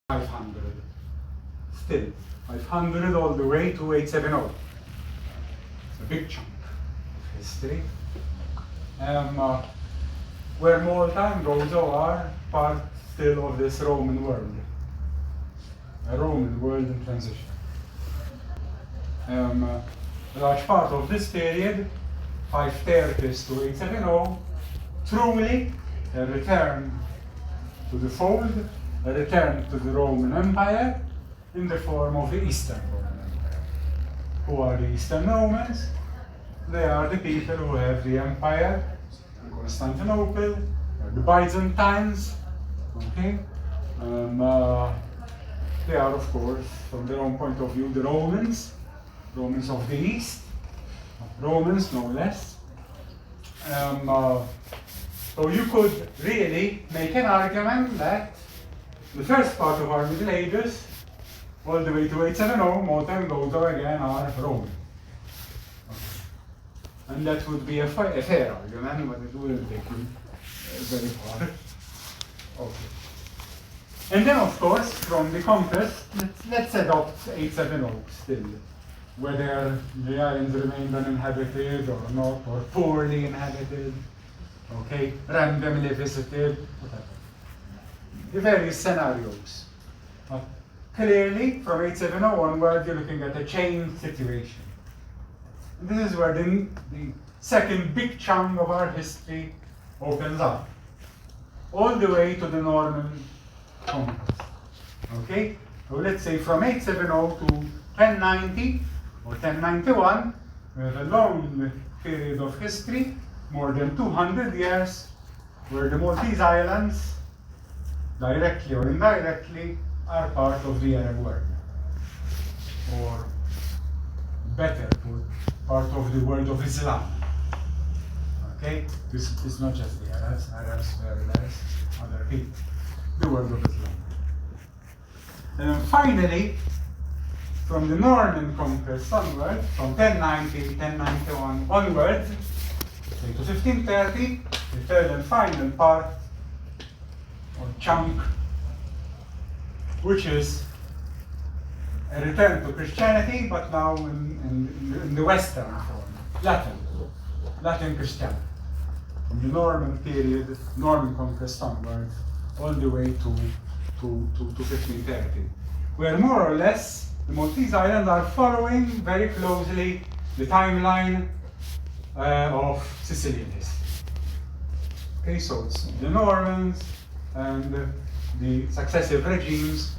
500. Still, 500 all the way to 870. It's a big chunk of history. Where Malta and Gozo are part still of this Roman world. A Roman world in transition. A large part of this period, 530s to 870, truly a return to the fold, a return to the Roman Empire in the form of the Eastern Roman Empire. Who are the Eastern Romans? They are the people who have the empire in Constantinople, the Byzantines, okay? They are, of course, from their own point of view, the Romans of the East, Romans no less. So you could really make an argument that the first part of our Middle Ages, all the way to 870, Malta and Gozo again are Roman. Okay. And that would be a fair argument, but it wouldn't take you very far. Okay. And then, of course, from the conquest, let's adopt 870 still. Whether the islands remained uninhabited or not, or poorly inhabited, okay, randomly visited, whatever. The various scenarios. Clearly, from 870 onward, you're looking at a changed situation. And this is where the second big chunk of our history opens up. All the way to the Norman conquest. Okay? So let's say from 870 to 1090 or 1091, we have a long period of history, more than 200 years, where the Maltese Islands, directly or indirectly, are part of the Arab world. Or better put, part of the world of Islam. Okay? This is not just the Arabs, were less other people. The world of Islam. And then finally, from the Norman conquest onward, from 1090, 1091 onwards, say to 1530, the third and final part, or chunk, which is a return to Christianity, but now in the Western form, Latin Christianity. From the Norman period, Norman conquest onwards, all the way to 1530, where more or less the Maltese Islands are following very closely the timeline of Sicilian history. Okay, so it's the Normans and the successive regimes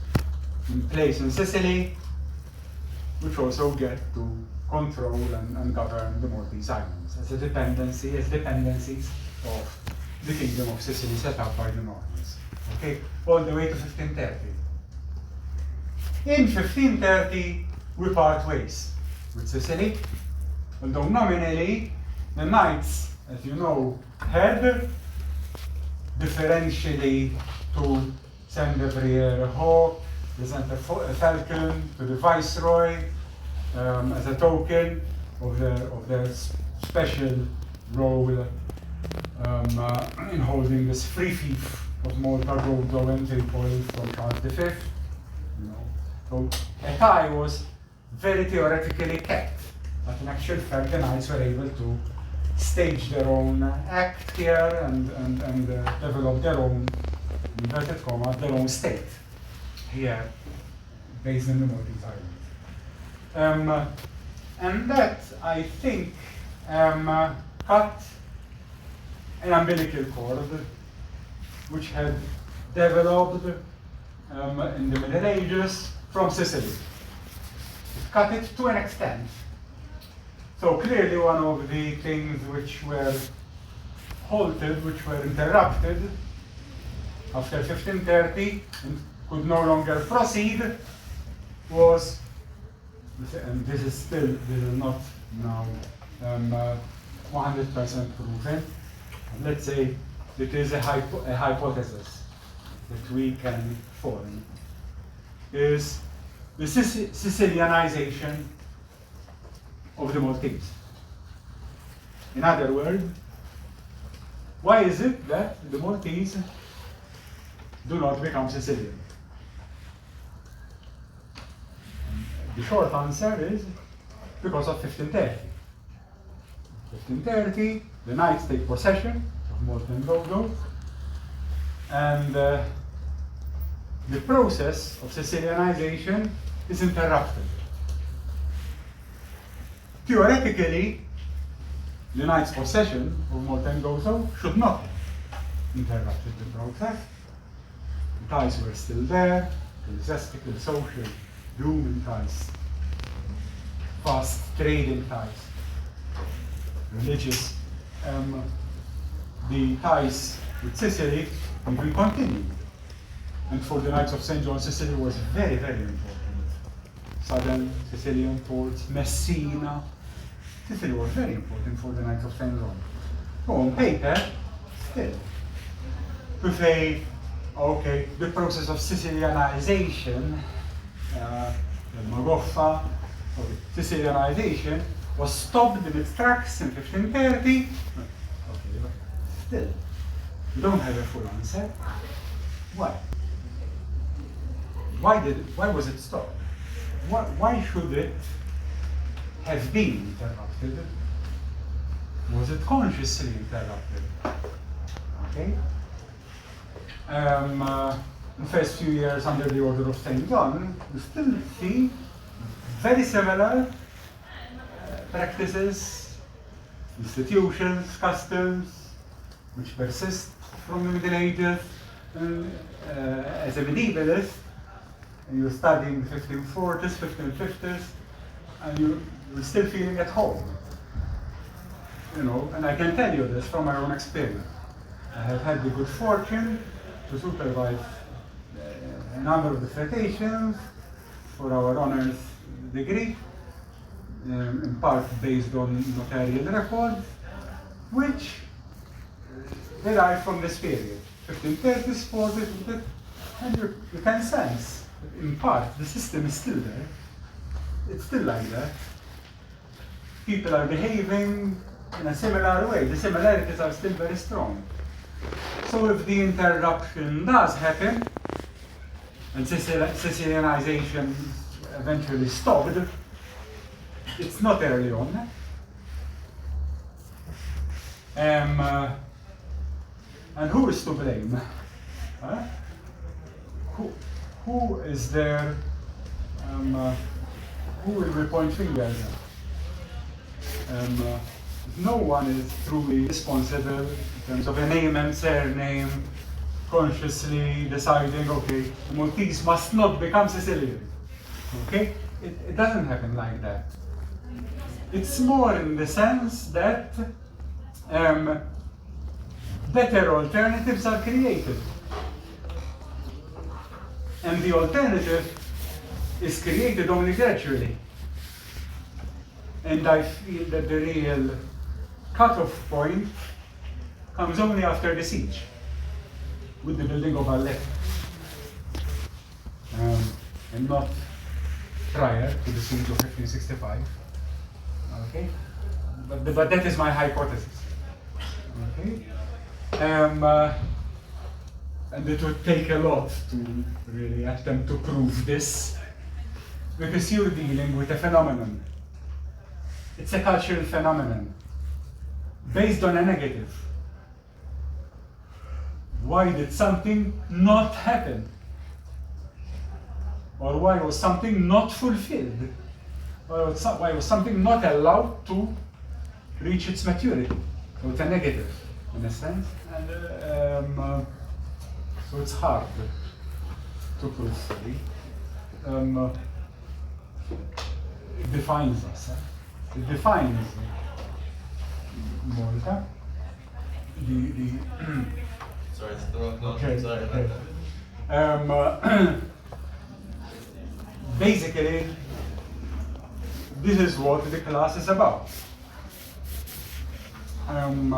in place in Sicily, which also get to control and govern the Maltese Islands as dependencies of the Kingdom of Sicily set up by the Normans. Okay, all the way to 1530. In 1530, we part ways with Sicily, although nominally the knights, as you know, had differentially to send a hawk, present a falcon to the viceroy as a token of their special role in holding this free fief of Malta, Gozo, and Tripoli from Charles V. You know. So a tie was very theoretically kept, but in actual fact the knights were able to stage their own act here and develop their own, inverted commas, their own state here, based in the Maltese Islands. And that, I think, cut an umbilical cord which had developed in the Middle Ages from Sicily. It cut it to an extent. So clearly one of the things which were halted, which were interrupted after 1530 and could no longer proceed was, and this is not now 100% proven, let's say it is a hypothesis that we can form, is the Sicilianization of the Maltese. In other words, why is it that the Maltese do not become Sicilian? The short answer is because of 1530. 1530, the knights take possession of Montenegro, and the process of Sicilianization is interrupted. Theoretically, the knights' possession of Montenegro should not have interrupted the process. The ties were still there, ecclesiastical, social, human ties, fast trading ties, religious. The ties with Sicily even continued. And for the Knights of St. John, Sicily was very, very important. Southern Sicilian ports, Messina. Sicily was very important for the Knights of St. John. So on paper, still, to say, okay, the process of Sicilianization, Magoffa, Sicilianization was stopped in its tracks in 1530. Okay, but still, we don't have a full answer. Why? Why was it stopped? Why should it have been interrupted? Was it consciously interrupted? Okay. In the first few years under the Order of St. John, we still see very similar practices, institutions, customs, which persist from the Middle Ages. As a medievalist, you're studying the 1540s, 1550s, and you're still feeling at home. You know, and I can tell you this from my own experience. I have had the good fortune to supervise a number of dissertations for our honors degree, in part based on notarial records, which derive from this period, 1530s, 40s, and you can sense that in part the system is still there. It's still like that. People are behaving in a similar way. The similarities are still very strong. So if the interruption does happen, and Sicilianization eventually stopped, it's not early on. And who is to blame? Who is there? Who will we point fingers at? No one is truly responsible in terms of a name and surname, consciously deciding, okay, the Maltese must not become Sicilian. Okay? It doesn't happen like that. It's more in the sense that better alternatives are created. And the alternative is created only gradually. And I feel that the real cutoff point comes only after the siege, with the building of Aleppo, and not prior to the siege of 1565. Okay, but that is my hypothesis. Okay, and it would take a lot to really attempt to prove this, because you're dealing with a phenomenon. It's a cultural phenomenon based on a negative. Why did something not happen? Or why was something not fulfilled? Or why was something not allowed to reach its maturity? So it's a negative, in a sense. And so it's hard to prove. It defines us. It defines Malta. Sorry, it's the wrong note. Okay, Sorry okay. about that. Basically, this is what the class is about. And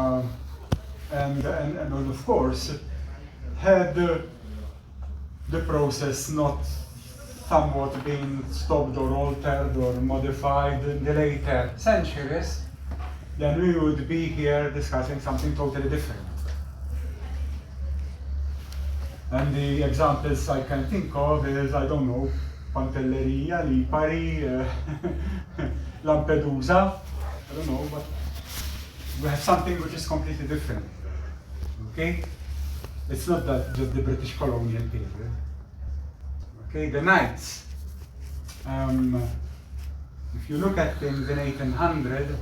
of course, had the process not somewhat been stopped or altered or modified in the later centuries, then we would be here discussing something totally different. And the examples I can think of is, I don't know, Pantelleria, Lipari, Lampedusa, I don't know, but we have something which is completely different. Okay? It's not that just the British colonial period. Okay, the knights. If you look at things in 1800,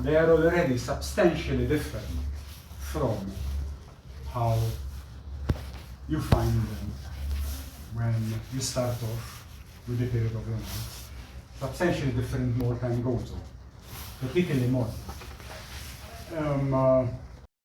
they are already substantially different from how you find them when you start off with the period of the knights. Substantially different more time goes on, particularly more.